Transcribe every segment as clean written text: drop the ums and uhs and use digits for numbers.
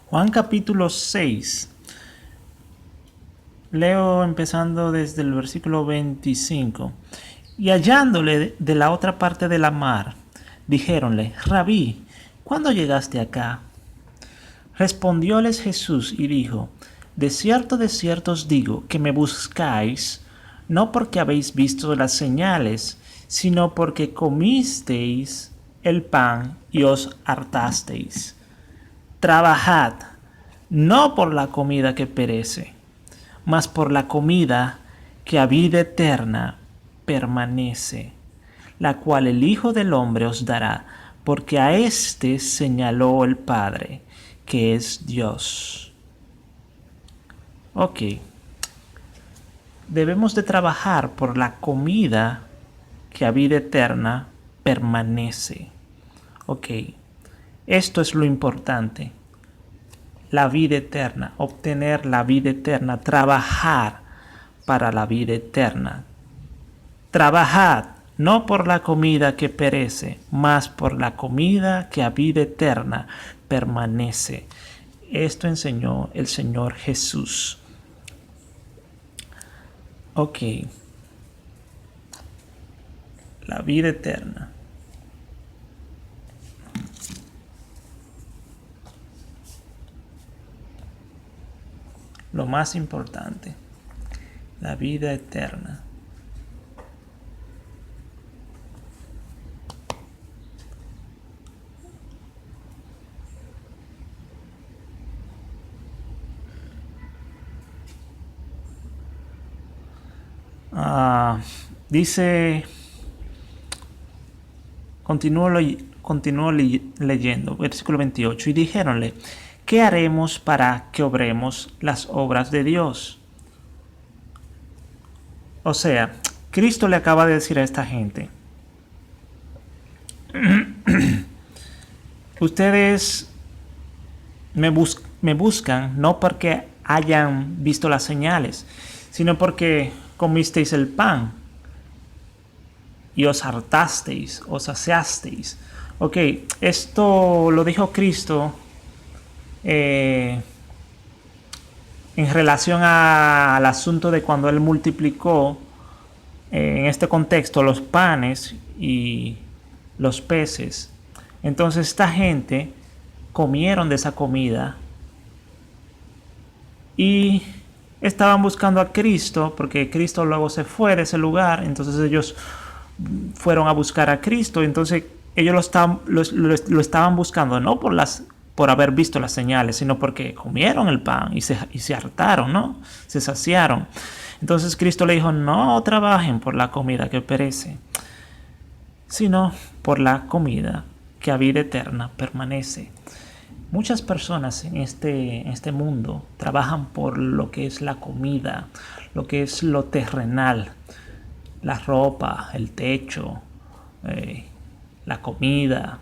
Juan capítulo 6. Leo empezando desde el versículo 25. Y hallándole de la otra parte de la mar, dijéronle: Rabí, ¿cuándo llegaste acá? Respondióles Jesús y dijo: de cierto os digo, que me buscáis, no porque habéis visto las señales, sino porque comisteis el pan y os hartasteis. Trabajad, no por la comida que perece, mas por la comida que a vida eterna permanece, la cual el Hijo del Hombre os dará, porque a éste señaló el Padre, que es Dios. Ok, debemos de trabajar por la comida que a vida eterna permanece. Ok, esto es lo importante. La vida eterna, obtener la vida eterna, trabajar para la vida eterna. Trabajad no por la comida que perece, mas por la comida que a vida eterna permanece. Esto enseñó el Señor Jesús. Ok, la vida eterna. Lo más importante, la vida eterna. Dice, continúo leyendo, versículo 28, y dijéronle: ¿qué haremos para que obremos las obras de Dios? O sea, Cristo le acaba de decir a esta gente: ustedes me buscan no porque hayan visto las señales, sino porque comisteis el pan y os hartasteis, os saciasteis. Ok, esto lo dijo Cristo en relación al asunto de cuando Él multiplicó, en este contexto, los panes y los peces. Entonces esta gente comieron de esa comida y estaban buscando a Cristo, porque Cristo luego se fue de ese lugar. Entonces ellos fueron a buscar a Cristo. Entonces ellos lo estaban buscando no por haber visto las señales, sino porque comieron el pan y se hartaron, ¿no? Se saciaron. Entonces Cristo le dijo: no trabajen por la comida que perece, sino por la comida que a vida eterna permanece. Muchas personas en este mundo trabajan por lo que es la comida, lo que es lo terrenal, la ropa, el techo, la comida,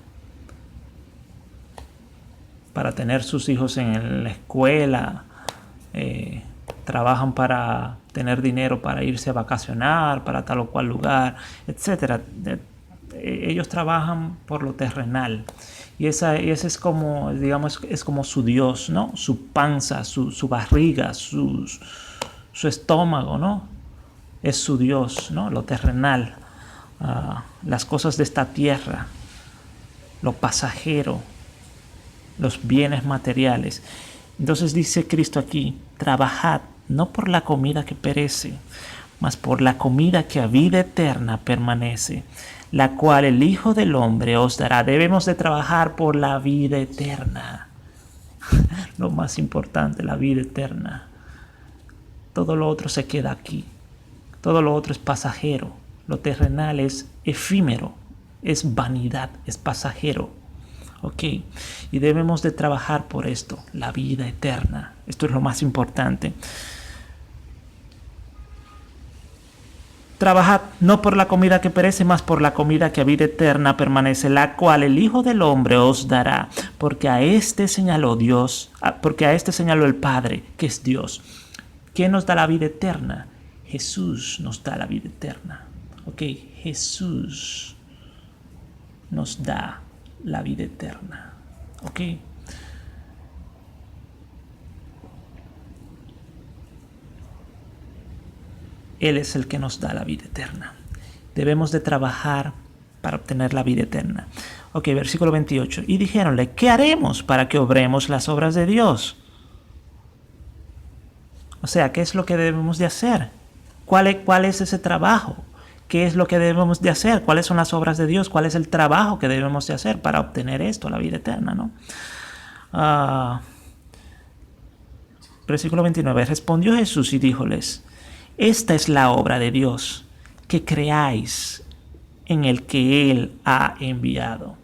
para tener sus hijos en la escuela, trabajan para tener dinero para irse a vacacionar, para tal o cual lugar, etcétera. Ellos trabajan por lo terrenal. Y ese es como, digamos, es como su Dios, ¿no? Su panza, su barriga, su estómago, ¿no? Es su Dios, ¿no? Lo terrenal, las cosas de esta tierra, lo pasajero, los bienes materiales. Entonces dice Cristo aquí: trabajad no por la comida que perece, mas por la comida que a vida eterna permanece, la cual el Hijo del Hombre os dará. Debemos de trabajar por la vida eterna. Lo más importante, la vida eterna. Todo lo otro se queda aquí. Todo lo otro es pasajero. Lo terrenal es efímero, es vanidad, es pasajero. Ok, y debemos de trabajar por esto, la vida eterna. Esto es lo más importante. Trabajad no por la comida que perece, mas por la comida que a vida eterna permanece, la cual el Hijo del Hombre os dará, porque a este señaló Dios, porque a este señaló el Padre, que es Dios. ¿Quién nos da la vida eterna? Jesús nos da la vida eterna. Ok, Jesús nos da la vida eterna. Ok. Él es el que nos da la vida eterna. Debemos de trabajar para obtener la vida eterna. Ok, versículo 28. Y dijéronle, ¿qué haremos para que obremos las obras de Dios? O sea, ¿qué es lo que debemos de hacer? ¿Cuál es ese trabajo? ¿Qué es lo que debemos de hacer? ¿Cuáles son las obras de Dios? ¿Cuál es el trabajo que debemos de hacer para obtener esto, la vida eterna, ¿no? Versículo 29. Respondió Jesús y díjoles, esta es la obra de Dios, que creáis en el que Él ha enviado.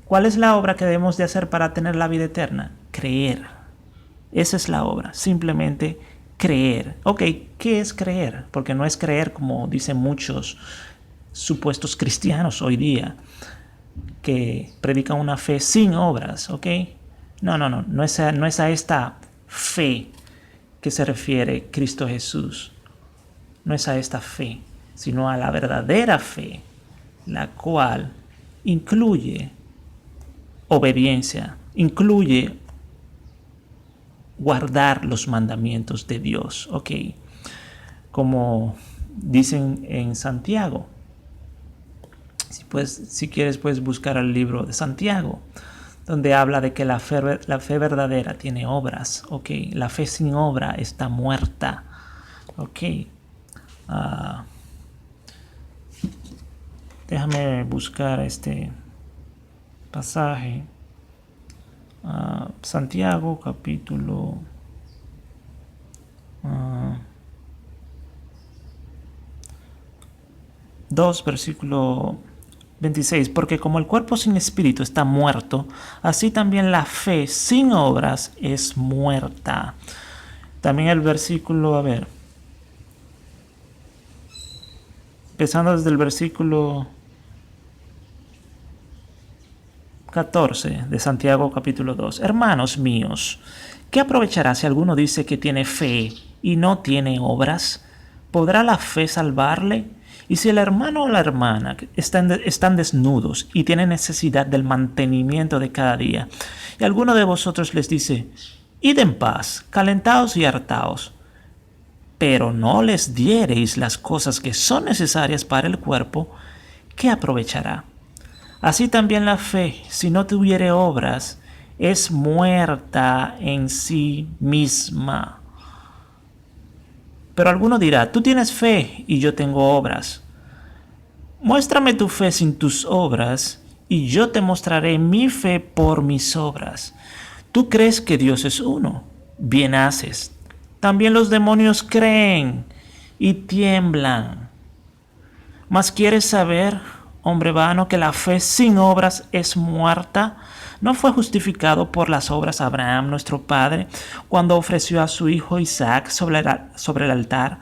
¿Cuál es la obra que debemos de hacer para tener la vida eterna? Creer. Esa es la obra, simplemente creer. Ok, ¿qué es creer? Porque no es creer como dicen muchos supuestos cristianos hoy día, que predican una fe sin obras, ¿ok? No es a esta fe que se refiere Cristo Jesús. No es a esta fe, sino a la verdadera fe, la cual incluye obediencia, incluye guardar los mandamientos de Dios, ¿ok? Como dicen en Santiago. Si quieres, puedes buscar el libro de Santiago, donde habla de que la fe verdadera tiene obras, ¿ok? La fe sin obra está muerta, ¿ok? Déjame buscar este pasaje. Santiago, capítulo 2, versículo 26. Porque como el cuerpo sin espíritu está muerto, así también la fe sin obras es muerta. También el versículo, empezando desde el versículo 14 de Santiago capítulo 2. Hermanos míos, ¿qué aprovechará si alguno dice que tiene fe y no tiene obras? ¿Podrá la fe salvarle? Y si el hermano o la hermana están desnudos y tienen necesidad del mantenimiento de cada día, y alguno de vosotros les dice, id en paz, calentaos y hartaos, pero no les diereis las cosas que son necesarias para el cuerpo, ¿qué aprovechará? Así también la fe, si no tuviere obras, es muerta en sí misma. Pero alguno dirá, tú tienes fe y yo tengo obras. Muéstrame tu fe sin tus obras y yo te mostraré mi fe por mis obras. Tú crees que Dios es uno. Bien haces. También los demonios creen y tiemblan. ¿Mas quieres saber, hombre vano, que la fe sin obras es muerta? ¿No fue justificado por las obras Abraham, nuestro padre, cuando ofreció a su hijo Isaac sobre el altar?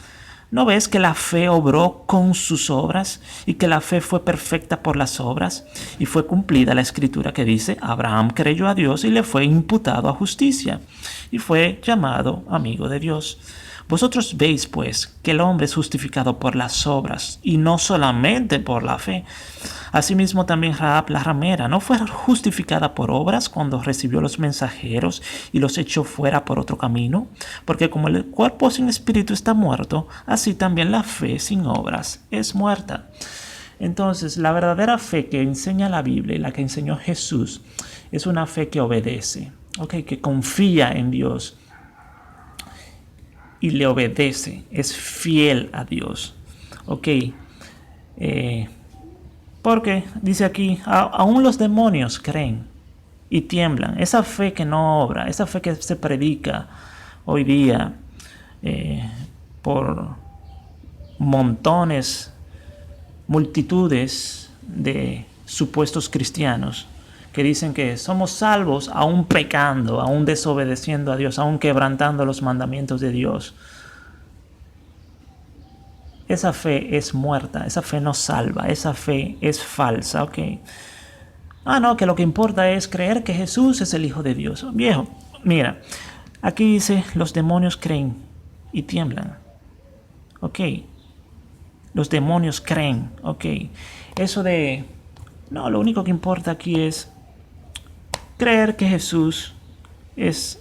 ¿No ves que la fe obró con sus obras y que la fe fue perfecta por las obras? Y fue cumplida la escritura que dice, Abraham creyó a Dios y le fue imputado a justicia, y fue llamado amigo de Dios. Vosotros veis, pues, que el hombre es justificado por las obras, y no solamente por la fe. Asimismo también Rahab la ramera no fue justificada por obras cuando recibió los mensajeros y los echó fuera por otro camino, porque como el cuerpo sin espíritu está muerto, así también la fe sin obras es muerta. Entonces, la verdadera fe que enseña la Biblia y la que enseñó Jesús es una fe que obedece, que confía en Dios y le obedece, es fiel a Dios. Porque dice aquí, aún los demonios creen y tiemblan. Esa fe que no obra, esa fe que se predica hoy día por multitudes de supuestos cristianos que dicen que somos salvos aún pecando, aún desobedeciendo a Dios, aún quebrantando los mandamientos de Dios. Esa fe es muerta, esa fe no salva, esa fe es falsa, que lo que importa es creer que Jesús es el Hijo de Dios. Viejo, mira, aquí dice, los demonios creen y tiemblan. Los demonios creen, Eso de, lo único que importa aquí es creer que Jesús es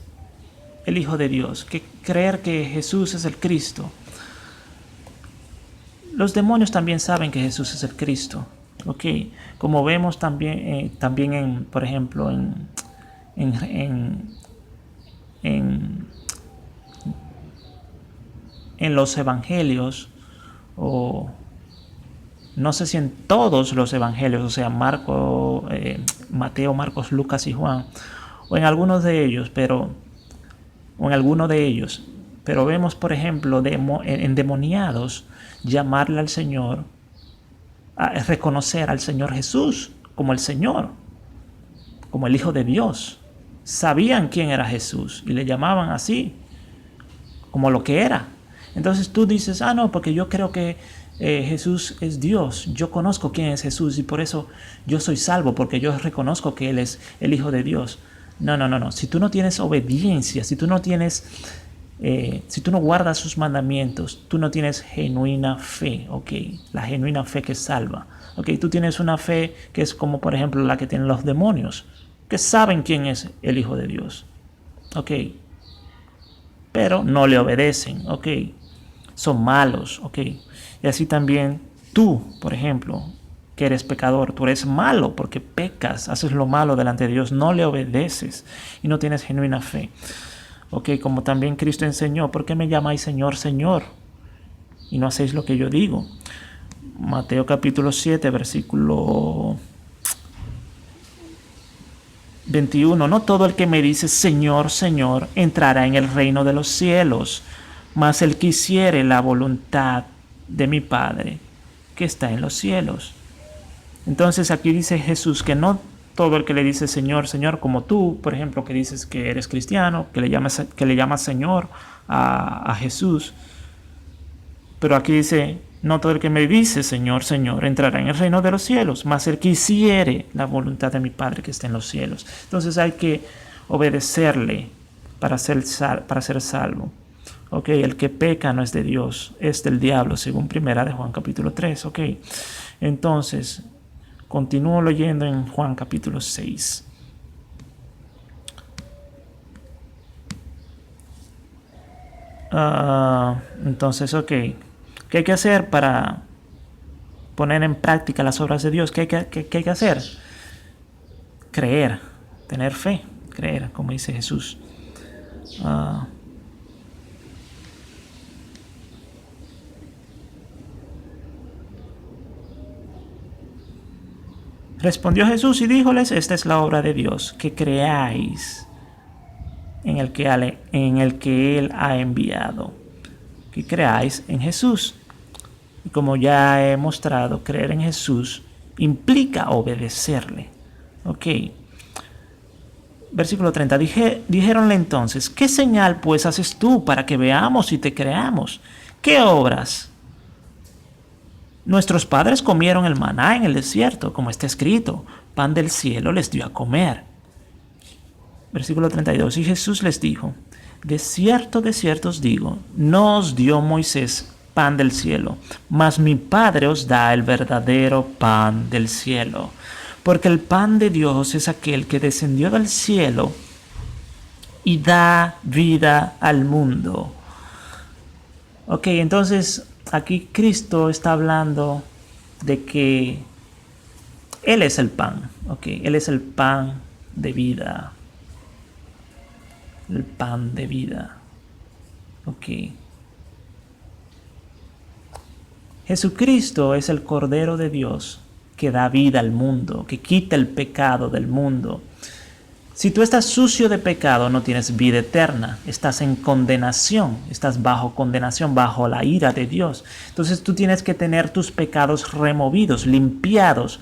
el Hijo de Dios, que creer que Jesús es el Cristo. Los demonios también saben que Jesús es el Cristo. ¿Ok? Como vemos también, por ejemplo, en los evangelios, o no sé si en todos los evangelios, o sea, Mateo, Marcos, Lucas y Juan, o en algunos de ellos, pero vemos, por ejemplo, endemoniados llamarle al Señor, a reconocer al Señor Jesús como el Señor, como el Hijo de Dios. Sabían quién era Jesús y le llamaban así, como lo que era. Entonces tú dices, no, porque yo creo que Jesús es Dios. Yo conozco quién es Jesús y por eso yo soy salvo, porque yo reconozco que Él es el Hijo de Dios. No. Si tú no tienes obediencia, si tú no guardas sus mandamientos, tú no tienes genuina fe, ¿ok? La genuina fe que salva. ¿Ok? Tú tienes una fe que es como, por ejemplo, la que tienen los demonios, que saben quién es el Hijo de Dios. ¿Ok? Pero no le obedecen. ¿Ok? Son malos. ¿Ok? Y así también tú, por ejemplo, que eres pecador, tú eres malo porque pecas, haces lo malo delante de Dios, no le obedeces y no tienes genuina fe. Ok, como también Cristo enseñó, ¿por qué me llamáis Señor, Señor? Y no hacéis lo que yo digo. Mateo capítulo 7, versículo 21. No todo el que me dice Señor, Señor, entrará en el reino de los cielos, mas el que hiciere la voluntad de mi Padre que está en los cielos. Entonces aquí dice Jesús que no todo el que le dice Señor, Señor, como tú, por ejemplo, que dices que eres cristiano, que le llamas Señor a Jesús. Pero aquí dice, no todo el que me dice Señor, Señor, entrará en el reino de los cielos, mas el que hiciere la voluntad de mi Padre que está en los cielos. Entonces hay que obedecerle para ser salvo. Ok, el que peca no es de Dios, es del diablo, según 1 de Juan capítulo 3. Ok, entonces continúo leyendo en Juan capítulo 6. Entonces, ok. ¿Qué hay que hacer para poner en práctica las obras de Dios? ¿Qué hay que hacer? Creer, tener fe, creer, como dice Jesús. Respondió Jesús y díjoles, esta es la obra de Dios, que creáis en el que Él ha enviado, que creáis en Jesús. Y como ya he mostrado, creer en Jesús implica obedecerle. Ok. Versículo 30. Dijéronle entonces, ¿qué señal pues haces tú para que veamos y te creamos? ¿Qué obras? Nuestros padres comieron el maná en el desierto, como está escrito, pan del cielo les dio a comer. Versículo 32. Y Jesús les dijo, de cierto os digo, no os dio Moisés pan del cielo, mas mi Padre os da el verdadero pan del cielo. Porque el pan de Dios es aquel que descendió del cielo y da vida al mundo. Ok, entonces aquí Cristo está hablando de que Él es el pan. Ok, Él es el pan de vida. El pan de vida. Ok. Jesucristo es el Cordero de Dios que da vida al mundo, que quita el pecado del mundo. Si tú estás sucio de pecado, no tienes vida eterna. Estás en condenación, estás bajo condenación, bajo la ira de Dios. Entonces tú tienes que tener tus pecados removidos, limpiados,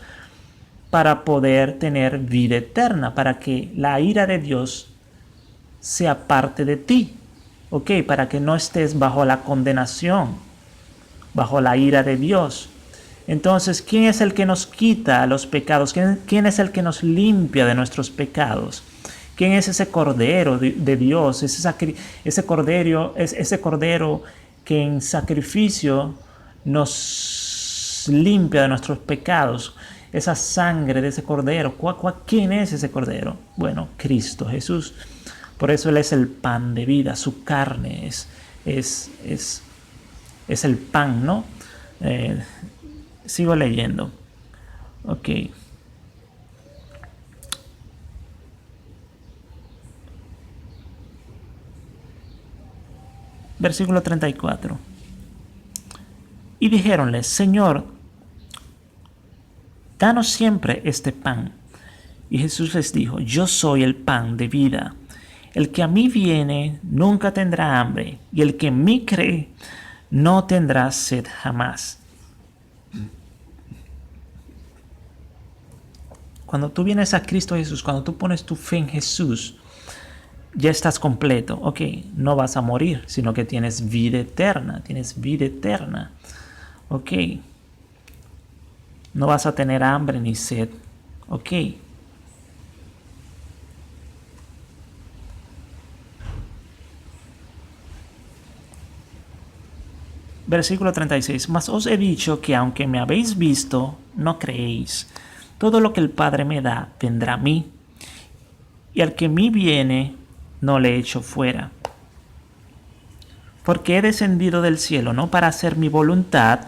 para poder tener vida eterna, para que la ira de Dios sea parte de ti. Ok, para que no estés bajo la condenación, bajo la ira de Dios. Entonces, ¿quién es el que nos quita los pecados? ¿Quién es el que nos limpia de nuestros pecados? ¿Quién es ese Cordero de Dios? Ese Cordero que en sacrificio nos limpia de nuestros pecados. Esa sangre de ese Cordero. ¿Quién es ese Cordero? Bueno, Cristo Jesús. Por eso Él es el pan de vida, su carne es, es, es el pan, ¿no? Sigo leyendo. Ok. Versículo 34. Y dijéronle, Señor, danos siempre este pan. Y Jesús les dijo, yo soy el pan de vida. El que a mí viene nunca tendrá hambre, y el que en mí cree no tendrá sed jamás. Cuando tú vienes a Cristo Jesús, cuando tú pones tu fe en Jesús, ya estás completo. Ok, no vas a morir, sino que tienes vida eterna. Tienes vida eterna. Ok. No vas a tener hambre ni sed. Ok. Versículo 36. Mas os he dicho que aunque me habéis visto, no creéis. Todo lo que el Padre me da, vendrá a mí. Y al que a mí viene, no le echo fuera. Porque he descendido del cielo, no para hacer mi voluntad,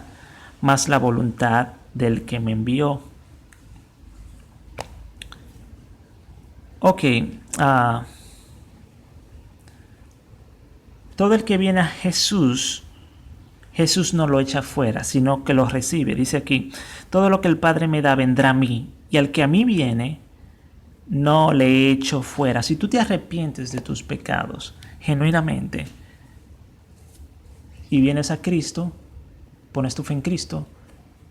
mas la voluntad del que me envió. Ok. Todo el que viene a Jesús, Jesús no lo echa fuera, sino que lo recibe. Dice aquí, todo lo que el Padre me da vendrá a mí, y al que a mí viene, no le echo fuera. Si tú te arrepientes de tus pecados, genuinamente, y vienes a Cristo, pones tu fe en Cristo,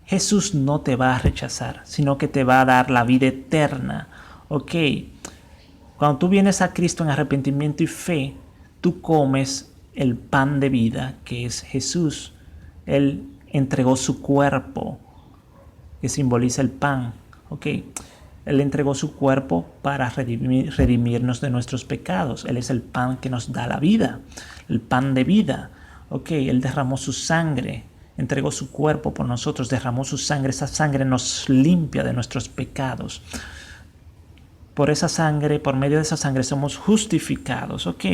Jesús no te va a rechazar, sino que te va a dar la vida eterna. Ok, cuando tú vienes a Cristo en arrepentimiento y fe, tú comes el pan de vida que es Jesús. Él entregó su cuerpo, que simboliza el pan. Ok, Él entregó su cuerpo para redimirnos de nuestros pecados. Él es el pan que nos da la vida, el pan de vida. Ok, Él derramó su sangre, entregó su cuerpo por nosotros, derramó su sangre. Esa sangre nos limpia de nuestros pecados. Por esa sangre, por medio de esa sangre somos justificados. Ok,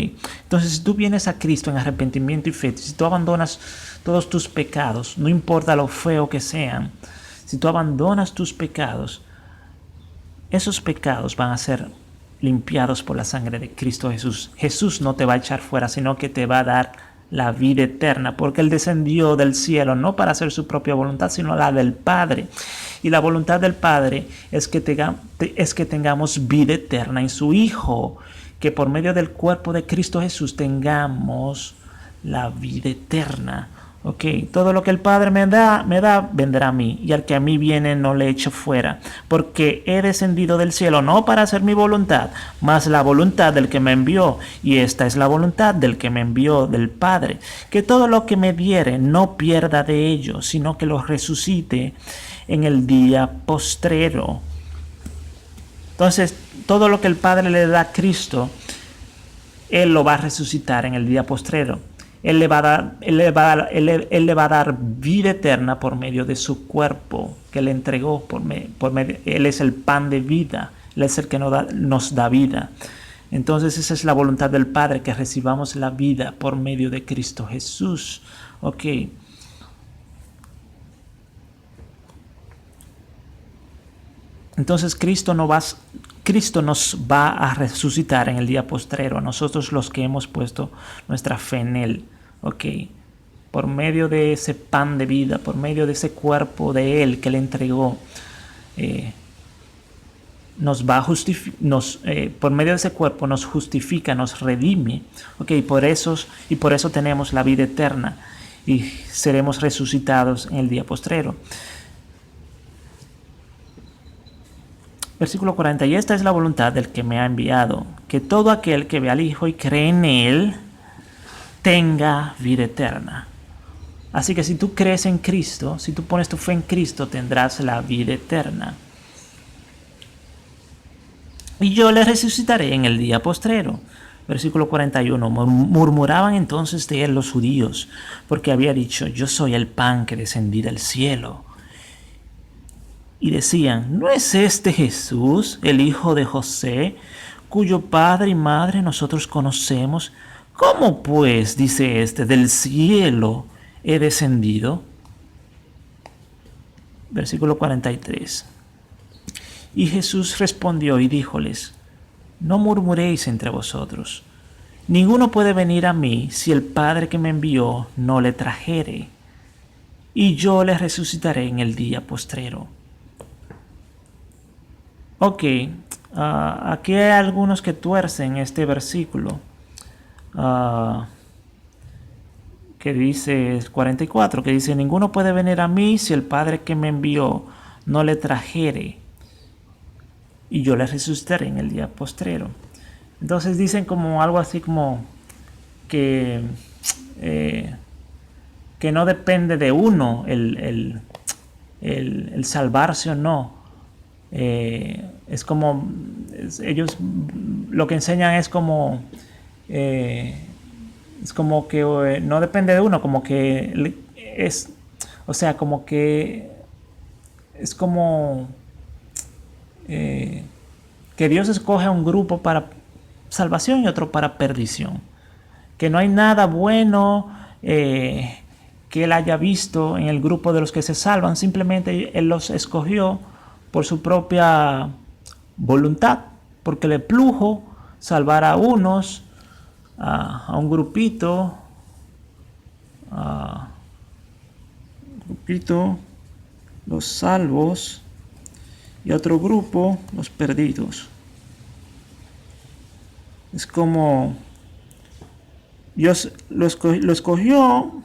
entonces si tú vienes a Cristo en arrepentimiento y fe, si tú abandonas todos tus pecados, no importa lo feo que sean, si tú abandonas tus pecados, esos pecados van a ser limpiados por la sangre de Cristo Jesús. Jesús no te va a echar fuera, sino que te va a dar la vida eterna, porque Él descendió del cielo no para hacer su propia voluntad, sino la del Padre. Y la voluntad del Padre es que tengamos vida eterna en su Hijo, que por medio del cuerpo de Cristo Jesús tengamos la vida eterna. Ok, todo lo que el Padre me da, vendrá a mí, y al que a mí viene no le echo fuera, porque he descendido del cielo no para hacer mi voluntad, mas la voluntad del que me envió, y esta es la voluntad del que me envió, del Padre, que todo lo que me diere no pierda de ello, sino que lo resucite en el día postrero. Entonces, todo lo que el Padre le da a Cristo, Él lo va a resucitar en el día postrero. Él le va a dar vida eterna por medio de su cuerpo que le entregó. Él es el pan de vida. Él es el que nos da vida. Entonces esa es la voluntad del Padre, que recibamos la vida por medio de Cristo Jesús. Ok. Entonces Cristo nos va a resucitar en el día postrero, a nosotros los que hemos puesto nuestra fe en Él. Ok, por medio de ese pan de vida, por medio de ese cuerpo de Él que le entregó, por medio de ese cuerpo nos justifica, nos redime. Ok, por eso tenemos la vida eterna y seremos resucitados en el día postrero. Versículo 40. Y esta es la voluntad del que me ha enviado, que todo aquel que ve al Hijo y cree en Él tenga vida eterna. Así que si tú crees en Cristo, si tú pones tu fe en Cristo, tendrás la vida eterna. Y yo le resucitaré en el día postrero. Versículo 41. Murmuraban entonces de Él los judíos, porque había dicho, yo soy el pan que descendí del cielo. Y decían, ¿no es este Jesús, el hijo de José, cuyo padre y madre nosotros conocemos. ¿Cómo pues, dice este, del cielo he descendido? Versículo 43. Y Jesús respondió y díjoles: no murmuréis entre vosotros. Ninguno puede venir a mí si el Padre que me envió no le trajere, y yo le resucitaré en el día postrero. Ok, aquí hay algunos que tuercen este versículo, que dice 44, que dice: ninguno puede venir a mí si el Padre que me envió no le trajere, y yo le resucitaré en el día postrero. Entonces dicen como algo así como que no depende de uno el salvarse o no. Es como ellos lo que enseñan es como que no depende de uno, como que es, o sea, como que es como que Dios escoge a un grupo para salvación y otro para perdición, que no hay nada bueno que Él haya visto en el grupo de los que se salvan, simplemente Él los escogió por su propia voluntad, porque le plujo salvar a unos, a un grupito, los salvos, y otro grupo, los perdidos. Es como Dios lo escogió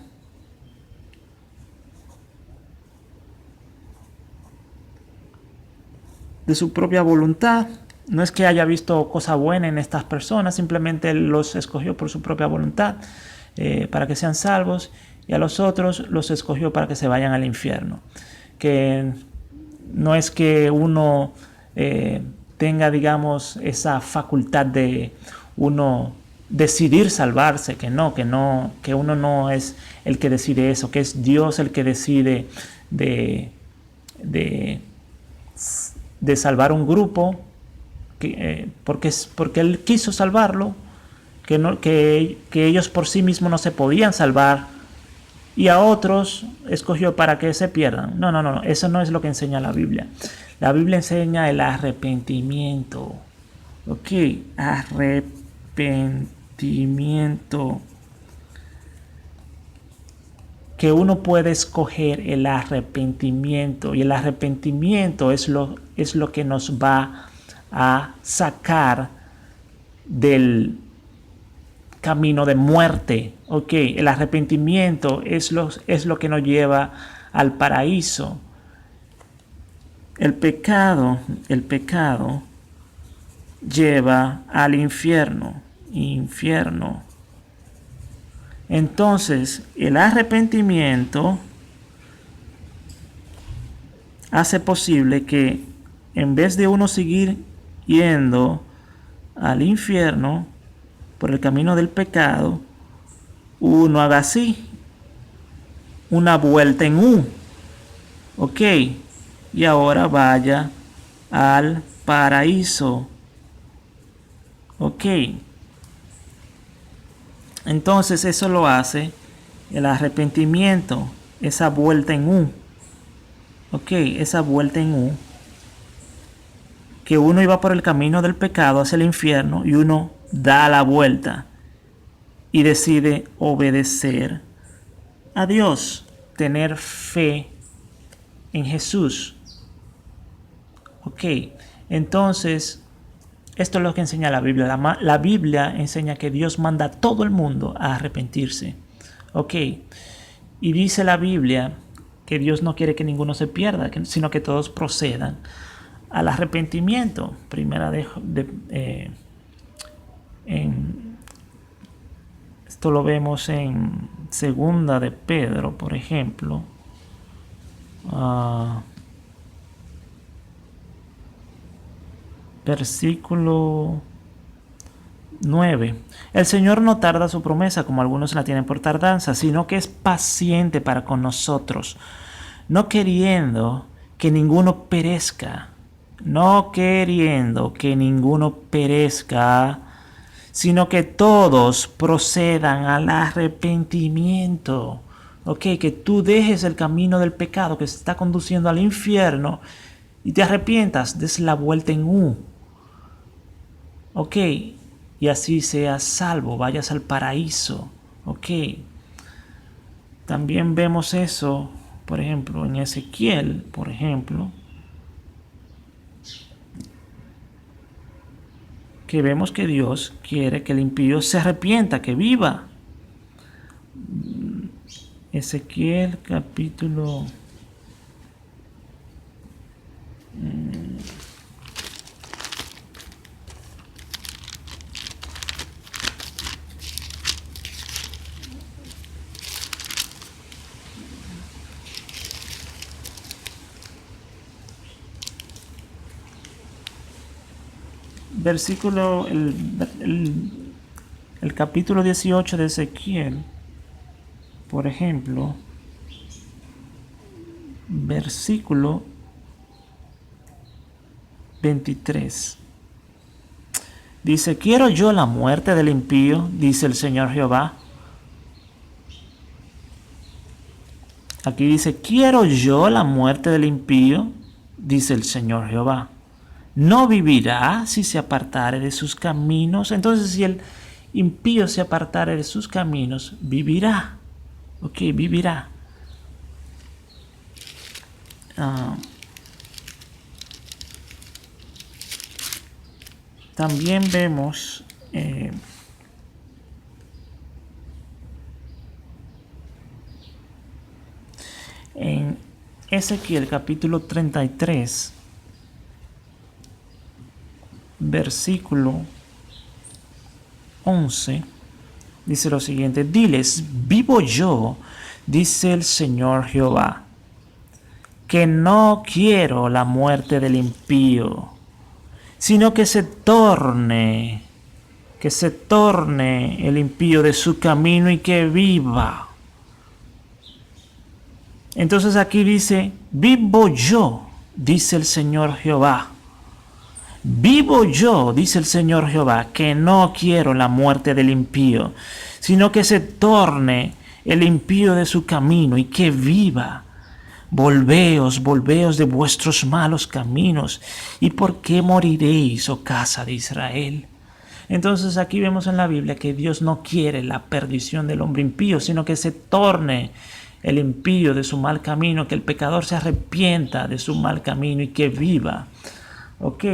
de su propia voluntad. No es que haya visto cosa buena en estas personas, simplemente Él los escogió por su propia voluntad para que sean salvos, y a los otros los escogió para que se vayan al infierno. Que no es que uno tenga, digamos, esa facultad de uno decidir salvarse, que uno no es el que decide eso, que es Dios el que decide de salvar un grupo, porque Él quiso salvarlo, que ellos por sí mismos no se podían salvar, y a otros escogió para que se pierdan. No, eso no es lo que enseña la Biblia. La Biblia enseña el arrepentimiento. Ok, arrepentimiento. Que uno puede escoger el arrepentimiento, y el arrepentimiento es lo que nos va a sacar del camino de muerte. Ok, el arrepentimiento es lo que nos lleva al paraíso. El pecado lleva al infierno. Entonces, el arrepentimiento hace posible que, en vez de uno seguir yendo al infierno por el camino del pecado, uno haga así, una vuelta en U. Ok, y ahora vaya al paraíso. Ok, entonces eso lo hace el arrepentimiento, esa vuelta en U. Ok, esa vuelta en U, que uno iba por el camino del pecado hacia el infierno, y uno da la vuelta y decide obedecer a Dios, tener fe en Jesús. Ok, entonces esto es lo que enseña la Biblia. La Biblia enseña que Dios manda a todo el mundo a arrepentirse. Ok, y dice la Biblia que Dios no quiere que ninguno se pierda, sino que todos procedan al arrepentimiento. Esto lo vemos en segunda de Pedro, por ejemplo. Versículo 9. El Señor no tarda su promesa, como algunos la tienen por tardanza, sino que es paciente para con nosotros, no queriendo que ninguno perezca, no queriendo que ninguno perezca, sino que todos procedan al arrepentimiento. Ok, que tú dejes el camino del pecado que se está conduciendo al infierno y te arrepientas, des la vuelta en U. Ok, y así seas salvo, vayas al paraíso. Ok, también vemos eso, por ejemplo, en Ezequiel, por ejemplo, que vemos que Dios quiere que el impío se arrepienta, que viva. Ezequiel capítulo versículo, el capítulo 18 de Ezequiel, por ejemplo, versículo 23. Dice, ¿quiero yo la muerte del impío? Dice el Señor Jehová. Aquí dice, ¿quiero yo la muerte del impío? Dice el Señor Jehová. ¿No vivirá si se apartare de sus caminos? Entonces, si el impío se apartare de sus caminos, vivirá. Ok, vivirá. También vemos en Ezequiel capítulo 33, versículo 11, dice lo siguiente: diles, vivo yo, dice el Señor Jehová, que no quiero la muerte del impío, sino que se torne el impío de su camino y que viva. Entonces aquí dice, vivo yo, dice el Señor Jehová. Vivo yo, dice el Señor Jehová, que no quiero la muerte del impío, sino que se torne el impío de su camino y que viva. Volveos, volveos de vuestros malos caminos. ¿Y por qué moriréis, oh casa de Israel? Entonces aquí vemos en la Biblia que Dios no quiere la perdición del hombre impío, sino que se torne el impío de su mal camino, que el pecador se arrepienta de su mal camino y que viva. Ok,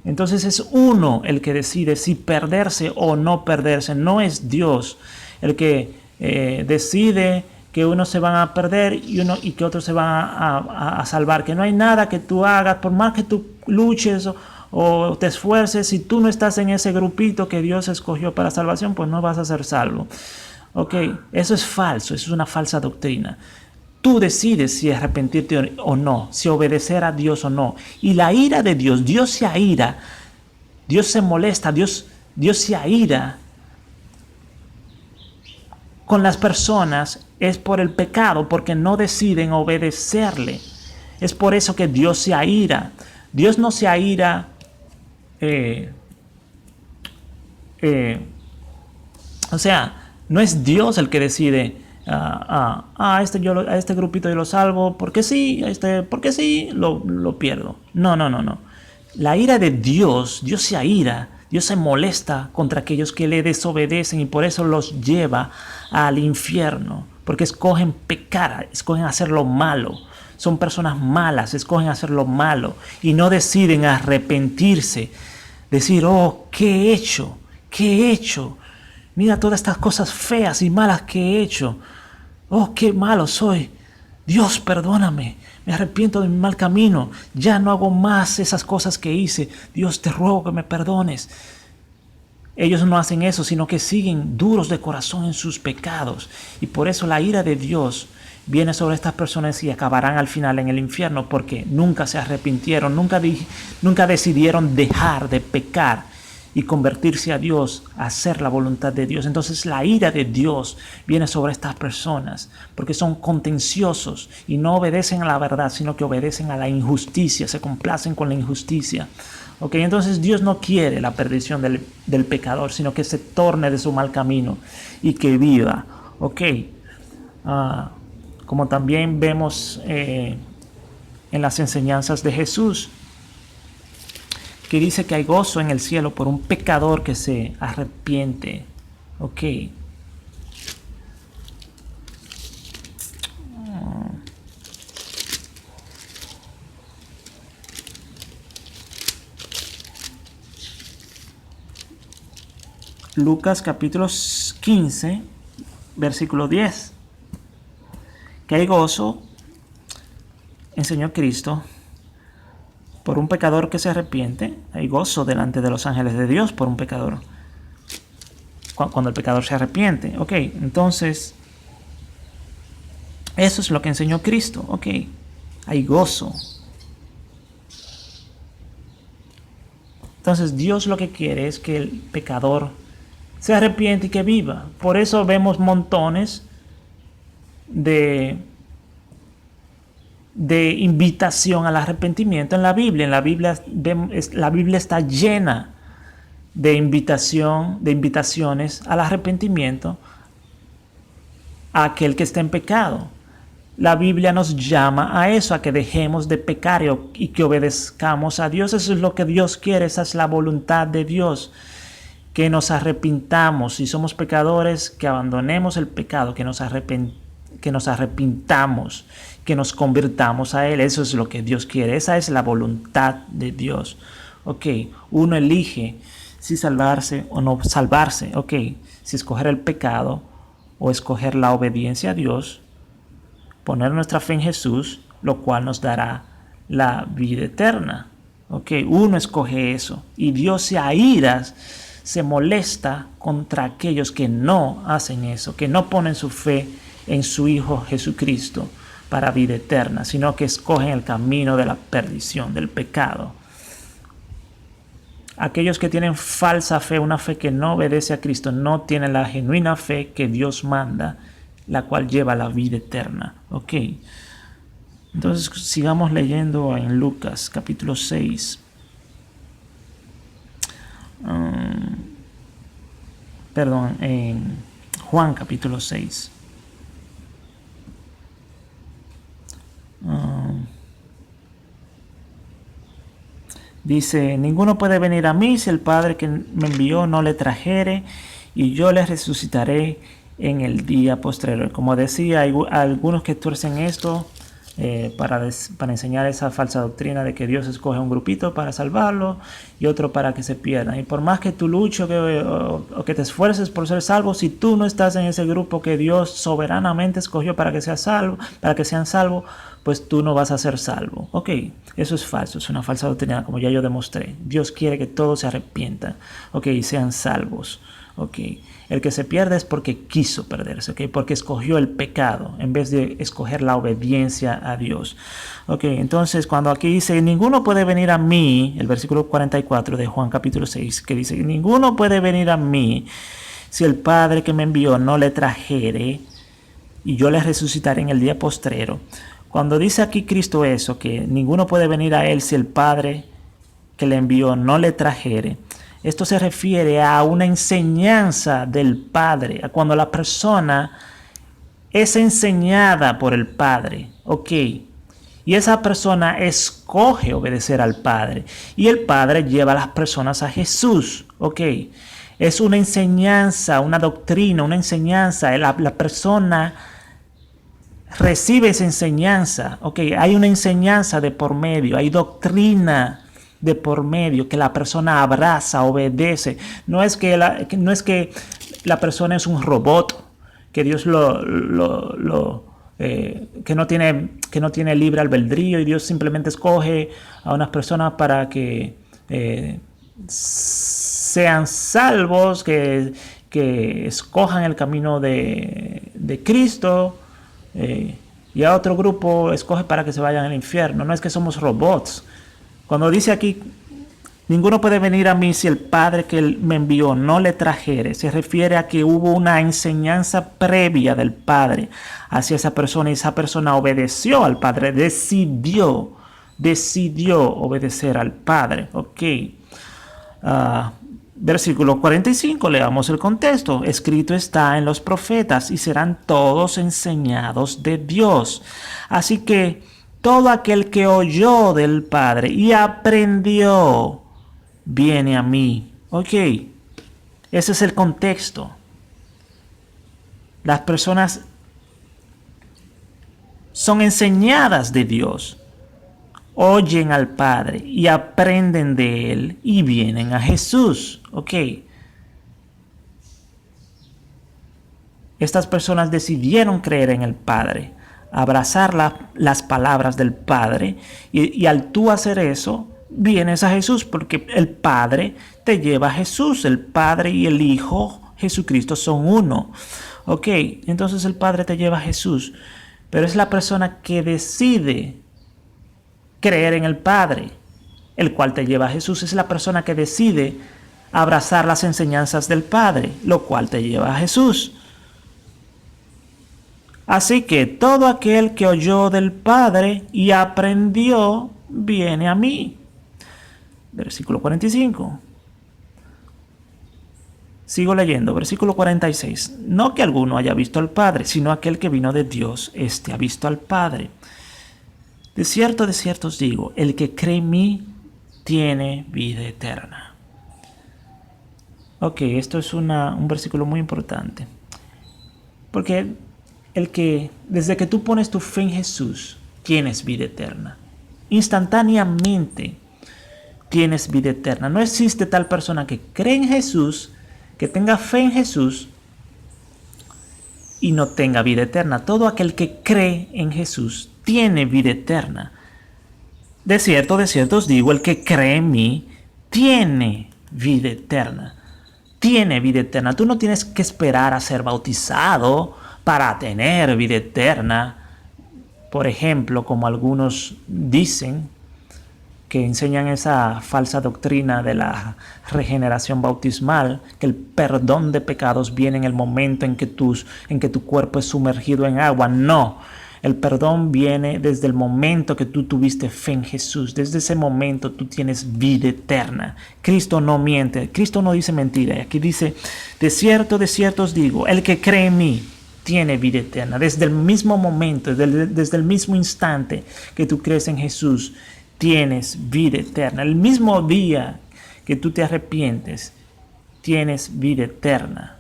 entonces es uno el que decide si perderse o no perderse. No es Dios el que decide que unos se van a perder y que otros se van a salvar. Que no hay nada que tú hagas, por más que tú luches o te esfuerces, si tú no estás en ese grupito que Dios escogió para salvación, pues no vas a ser salvo. Ok, eso es falso, eso es una falsa doctrina. Tú decides si arrepentirte o no, si obedecer a Dios o no. Y la ira de Dios, Dios se aira, Dios se molesta, Dios se aira con las personas, es por el pecado, porque no deciden obedecerle. Es por eso que Dios se aira. Dios no se aira o sea, no es Dios el que decide a este grupito yo lo salvo porque sí, porque sí lo pierdo. No. La ira de Dios, Dios se aira, Dios se molesta contra aquellos que le desobedecen y por eso los lleva al infierno, porque escogen pecar, escogen hacer lo malo. Son personas malas, escogen hacer lo malo y no deciden arrepentirse, decir, oh, ¿qué he hecho? ¿Qué he hecho? Mira todas estas cosas feas y malas que he hecho. Oh, qué malo soy. Dios, perdóname. Me arrepiento de mi mal camino. Ya no hago más esas cosas que hice. Dios, te ruego que me perdones. Ellos no hacen eso, sino que siguen duros de corazón en sus pecados. Y por eso la ira de Dios viene sobre estas personas y acabarán al final en el infierno, porque nunca se arrepintieron, nunca decidieron dejar de pecar. y convertirse a Dios, a hacer la voluntad de Dios. Entonces la ira de Dios viene sobre estas personas porque son contenciosos y no obedecen a la verdad, sino que obedecen a la injusticia, se complacen con la injusticia. Okay, entonces Dios no quiere la perdición del pecador, sino que se torne de su mal camino y que viva. Okay. Como también vemos en las enseñanzas de Jesús, que dice que hay gozo en el cielo por un pecador que se arrepiente. Ok. Lucas capítulo 15, versículo 10. Que hay gozo, enseñó Cristo, por un pecador que se arrepiente. Hay gozo delante de los ángeles de Dios por un pecador. Cuando el pecador se arrepiente. Ok, entonces, eso es lo que enseñó Cristo. Ok, hay gozo. Entonces, Dios lo que quiere es que el pecador se arrepiente y que viva. Por eso vemos montones de invitación al arrepentimiento en la Biblia. En la Biblia está llena de invitaciones al arrepentimiento a aquel que está en pecado. La Biblia nos llama a eso, a que dejemos de pecar y que obedezcamos a Dios. Eso es lo que Dios quiere, esa es la voluntad de Dios. Que nos arrepintamos, si somos pecadores, que abandonemos el pecado, que nos arrepintamos, que nos convirtamos a Él. Eso es lo que Dios quiere, esa es la voluntad de Dios. Ok, uno elige si salvarse o no salvarse. Ok, si escoger el pecado o escoger la obediencia a Dios, poner nuestra fe en Jesús, lo cual nos dará la vida eterna. Ok, uno escoge eso y Dios se molesta contra aquellos que no hacen eso, que no ponen su fe en su Hijo Jesucristo para vida eterna, sino que escogen el camino de la perdición, del pecado. Aquellos que tienen falsa fe, una fe que no obedece a Cristo, no tienen la genuina fe que Dios manda, la cual lleva a la vida eterna. Ok. Entonces sigamos leyendo en Lucas capítulo 6. En Juan capítulo 6. Dice, ninguno puede venir a mí si el Padre que me envió no le trajere, y yo le resucitaré en el día postrero. Como decía, hay algunos que tuercen esto para enseñar esa falsa doctrina de que Dios escoge un grupito para salvarlo y otro para que se pierdan. Y por más que tú luches o que te esfuerces por ser salvo, si tú no estás en ese grupo que Dios soberanamente escogió para que sean salvos, pues tú no vas a ser salvo. Ok, eso es falso, es una falsa doctrina, como ya yo demostré. Dios quiere que todos se arrepientan, ok, y sean salvos. Ok, el que se pierde es porque quiso perderse, ok, porque escogió el pecado en vez de escoger la obediencia a Dios. Ok, entonces cuando aquí dice, ninguno puede venir a mí, el versículo 44 de Juan capítulo 6, que dice, ninguno puede venir a mí si el Padre que me envió no le trajere, y yo le resucitaré en el día postrero. Cuando dice aquí Cristo eso, que ninguno puede venir a Él si el Padre que le envió no le trajere, esto se refiere a una enseñanza del Padre, a cuando la persona es enseñada por el Padre, ok, y esa persona escoge obedecer al Padre, y el Padre lleva a las personas a Jesús, ok, es una enseñanza, una doctrina, una enseñanza, la persona recibe esa enseñanza, ok, hay una enseñanza de por medio, hay doctrina de por medio que la persona abraza, obedece. No es que la persona es un robot, que Dios que no tiene libre albedrío y Dios simplemente escoge a unas personas para que sean salvos, que escojan el camino de Cristo, y a otro grupo escoge para que se vayan al infierno. No es que somos robots. Cuando dice aquí Ninguno puede venir a mí si el Padre que me envió no le trajere. Se refiere a que hubo una enseñanza previa del Padre hacia esa persona y esa persona obedeció al Padre, decidió obedecer al Padre. Ok. Versículo 45, leamos el contexto. Escrito está en los profetas y serán todos enseñados de Dios. Así que todo aquel que oyó del Padre y aprendió viene a mí. Ok, ese es el contexto. Las personas son enseñadas de Dios, oyen al Padre y aprenden de Él y vienen a Jesús. Ok. Estas personas decidieron creer en el Padre, abrazar las palabras del Padre y al tú hacer eso, vienes a Jesús porque el Padre te lleva a Jesús. El Padre y el Hijo Jesucristo son uno. Ok, entonces el Padre te lleva a Jesús, pero es la persona que decide creer en el Padre, el cual te lleva a Jesús. Es la persona que decide abrazar las enseñanzas del Padre, lo cual te lleva a Jesús. Así que todo aquel que oyó del Padre y aprendió, viene a mí. Versículo 45. Sigo leyendo, versículo 46. No que alguno haya visto al Padre, sino aquel que vino de Dios, este ha visto al Padre. De cierto os digo, el que cree en mí tiene vida eterna. Ok, esto es un versículo muy importante. Porque desde que tú pones tu fe en Jesús, tienes vida eterna. Instantáneamente tienes vida eterna. No existe tal persona que cree en Jesús, que tenga fe en Jesús y no tenga vida eterna. Todo aquel que cree en Jesús tiene vida eterna. De cierto os digo, el que cree en mí tiene vida eterna. Tiene vida eterna. Tú no tienes que esperar a ser bautizado para tener vida eterna. Por ejemplo, como algunos dicen, que enseñan esa falsa doctrina de la regeneración bautismal, que el perdón de pecados viene en el momento en que tu cuerpo es sumergido en agua. No, el perdón viene desde el momento que tú tuviste fe en Jesús. Desde ese momento tú tienes vida eterna. Cristo no miente, Cristo no dice mentira. Y aquí dice, de cierto os digo, el que cree en mí tiene vida eterna. Desde el mismo momento, desde el mismo instante que tú crees en Jesús, tienes vida eterna. El mismo día que tú te arrepientes, tienes vida eterna.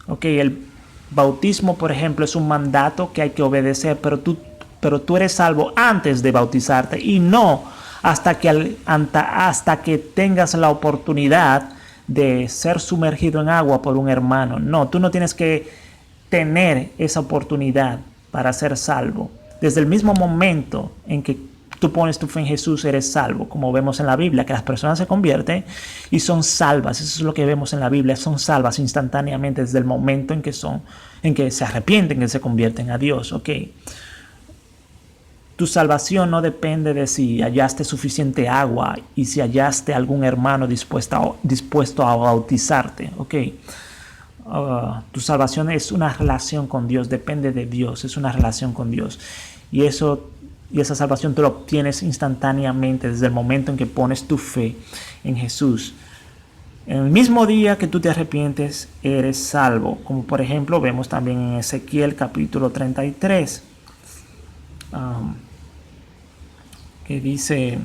Ok, el bautismo, por ejemplo, es un mandato que hay que obedecer, pero tú eres salvo antes de bautizarte y no hasta que tengas la oportunidad de ser sumergido en agua por un hermano. No, tú no tienes que tener esa oportunidad para ser salvo. Desde el mismo momento en que tú pones tu fe en Jesús, eres salvo. Como vemos en la Biblia, que las personas se convierten y son salvas. Eso es lo que vemos en la Biblia. Son salvas instantáneamente desde el momento en que se arrepienten, que se convierten a Dios. Ok. Tu salvación no depende de si hallaste suficiente agua y si hallaste algún hermano dispuesto a bautizarte. Ok. Tu salvación es una relación con Dios. Depende de Dios. Es una relación con Dios. Y esa salvación tú la obtienes instantáneamente desde el momento en que pones tu fe en Jesús. En el mismo día que tú te arrepientes, eres salvo. Como por ejemplo vemos también en Ezequiel capítulo 33. Que dice...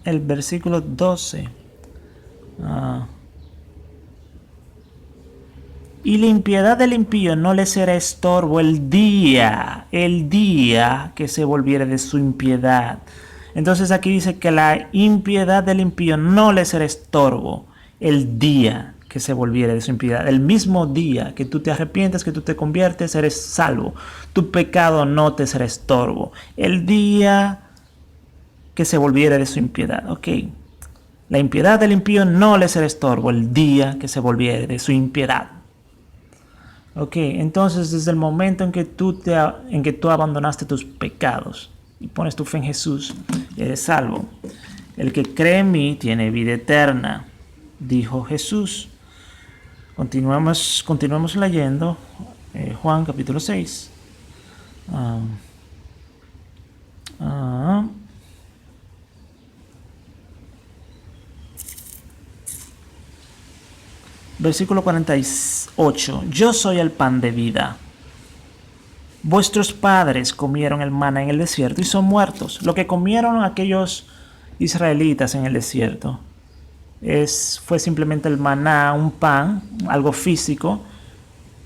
el versículo 12. Y la impiedad del impío no le será estorbo el día que se volviere de su impiedad. Entonces aquí dice que la impiedad del impío no le será estorbo el día que se volviere de su impiedad. El mismo día que tú te arrepientes, que tú te conviertes, eres salvo. Tu pecado no te será estorbo. El día que se volviere de su impiedad. Ok. La impiedad del impío no le será estorbo el día que se volviere de su impiedad. Ok, entonces desde el momento en que tú abandonaste tus pecados y pones tu fe en Jesús, eres salvo. El que cree en mí tiene vida eterna, dijo Jesús. Continuamos leyendo Juan capítulo 6. Versículo 48. Yo soy el pan de vida. Vuestros padres comieron el maná en el desierto y son muertos. Lo que comieron aquellos israelitas en el desierto fue simplemente el maná, un pan, algo físico.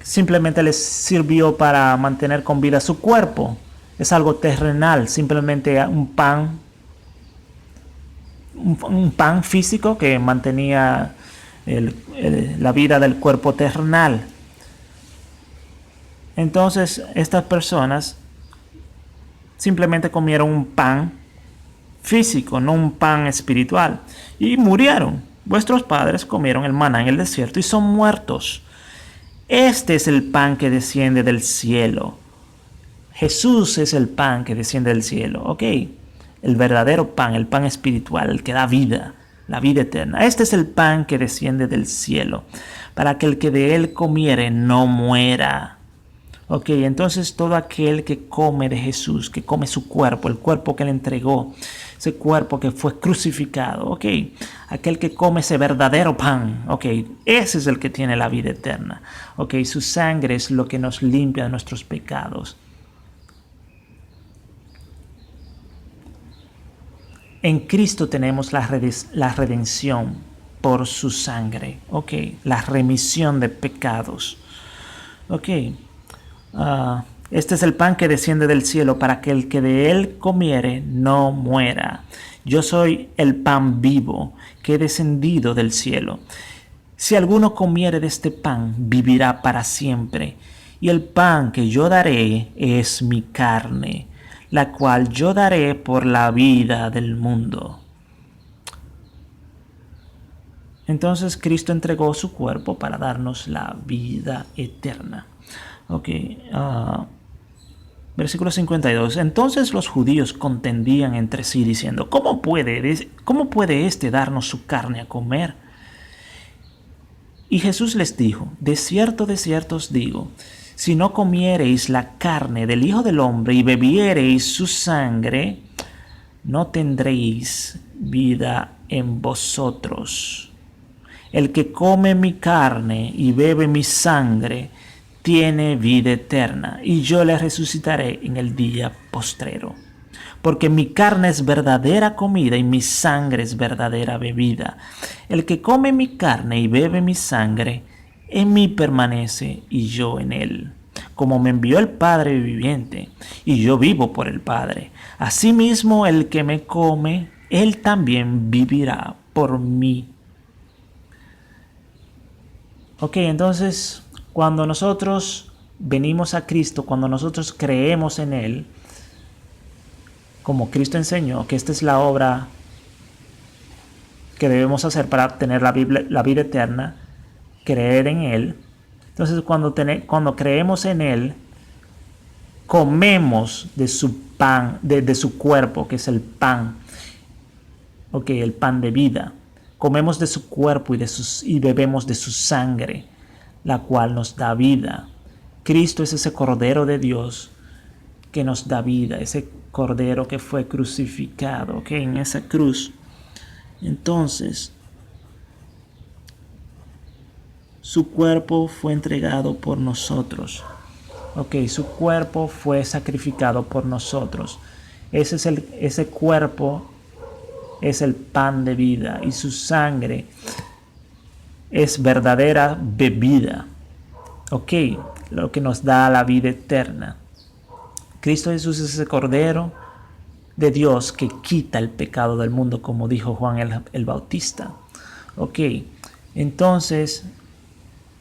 Simplemente les sirvió para mantener con vida su cuerpo. Es algo terrenal, simplemente un pan físico que mantenía la vida del cuerpo terrenal. Entonces estas personas simplemente comieron un pan físico, no un pan espiritual, y murieron. Vuestros padres comieron el maná en el desierto y son muertos. Este es el pan que desciende del cielo. Jesús es el pan que desciende del cielo, ¿ok? El verdadero pan, el pan espiritual, el que da vida, la vida eterna. Este es el pan que desciende del cielo, para que el que de él comiere no muera. Ok, entonces todo aquel que come de Jesús, que come su cuerpo, el cuerpo que él entregó, ese cuerpo que fue crucificado, ok, aquel que come ese verdadero pan, ok, ese es el que tiene la vida eterna, ok, su sangre es lo que nos limpia de nuestros pecados. En Cristo tenemos la redención por su sangre, ok, la remisión de pecados, ok. Este es el pan que desciende del cielo para que el que de él comiere no muera. Yo soy el pan vivo que he descendido del cielo. Si alguno comiere de este pan, vivirá para siempre. Y el pan que yo daré es mi carne, la cual yo daré por la vida del mundo. Entonces Cristo entregó su cuerpo para darnos la vida eterna. Ok, versículo 52. Entonces los judíos contendían entre sí diciendo, ¿cómo puede éste darnos su carne a comer? Y Jesús les dijo, de cierto os digo, si no comiereis la carne del Hijo del Hombre y bebiereis su sangre, no tendréis vida en vosotros. El que come mi carne y bebe mi sangre, tiene vida eterna, y yo le resucitaré en el día postrero. Porque mi carne es verdadera comida y mi sangre es verdadera bebida. El que come mi carne y bebe mi sangre, en mí permanece y yo en él. Como me envió el Padre viviente, y yo vivo por el Padre. Asimismo, el que me come, él también vivirá por mí. Ok, entonces, cuando nosotros venimos a Cristo, cuando nosotros creemos en Él, como Cristo enseñó, que esta es la obra que debemos hacer para obtener la vida eterna, creer en Él. Entonces, cuando creemos en Él, comemos de su pan, de su cuerpo, que es el pan, ok, el pan de vida. Comemos de su cuerpo y bebemos de su sangre, la cual nos da vida. Cristo es ese Cordero de Dios que nos da vida, ese Cordero que fue crucificado, ¿ok? En esa cruz. Entonces, su cuerpo fue entregado por nosotros, ¿ok? Su cuerpo fue sacrificado por nosotros. Ese cuerpo es el pan de vida y su sangre es verdadera bebida, ok, lo que nos da la vida eterna. Cristo Jesús es ese Cordero de Dios que quita el pecado del mundo, como dijo Juan el Bautista. Ok, entonces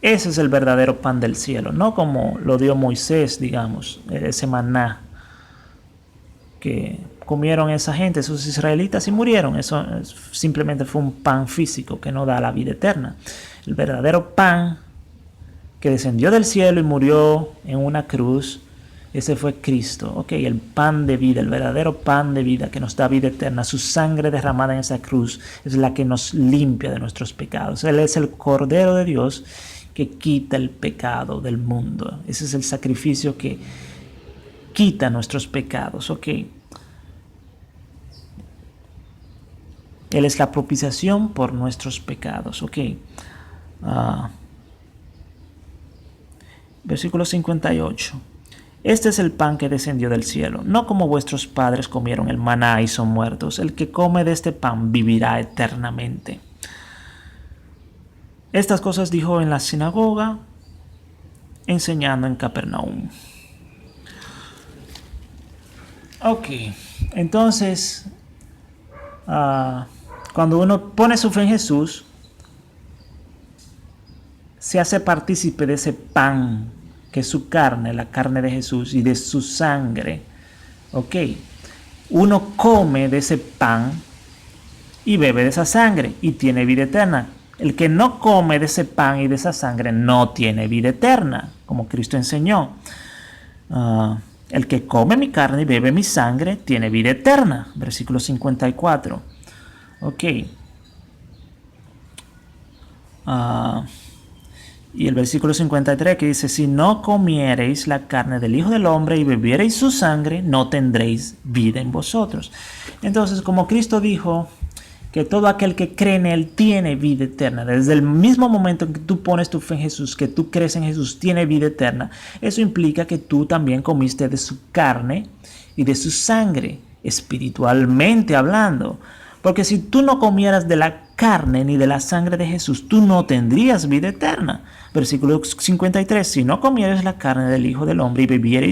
ese es el verdadero pan del cielo, no como lo dio Moisés, digamos, ese maná que comieron esa gente, esos israelitas, y murieron. Eso simplemente fue un pan físico que no da la vida eterna. El verdadero pan que descendió del cielo y murió en una cruz, ese fue Cristo. Ok, el pan de vida, el verdadero pan de vida que nos da vida eterna. Su sangre derramada en esa cruz es la que nos limpia de nuestros pecados. Él es el Cordero de Dios que quita el pecado del mundo. Ese es el sacrificio que quita nuestros pecados. Ok. Él es la propiciación por nuestros pecados. Ok. Versículo 58. Este es el pan que descendió del cielo, no como vuestros padres comieron el maná y son muertos. El que come de este pan vivirá eternamente. Estas cosas dijo en la sinagoga, enseñando en Capernaum. Ok, entonces, cuando uno pone su fe en Jesús, se hace partícipe de ese pan que es su carne, la carne de Jesús, y de su sangre. Ok, uno come de ese pan y bebe de esa sangre y tiene vida eterna. El que no come de ese pan y de esa sangre no tiene vida eterna, como Cristo enseñó. El que come mi carne y bebe mi sangre tiene vida eterna. Versículo 54. Ok. Y el versículo 53 que dice, si no comiereis la carne del Hijo del Hombre y bebiereis su sangre, no tendréis vida en vosotros. Entonces, como Cristo dijo que todo aquel que cree en Él tiene vida eterna, desde el mismo momento en que tú pones tu fe en Jesús, que tú crees en Jesús, tiene vida eterna, eso implica que tú también comiste de su carne y de su sangre, espiritualmente hablando. Porque si tú no comieras de la carne ni de la sangre de Jesús, tú no tendrías vida eterna. Versículo 53, si no comieres la carne del Hijo del Hombre y bebiereis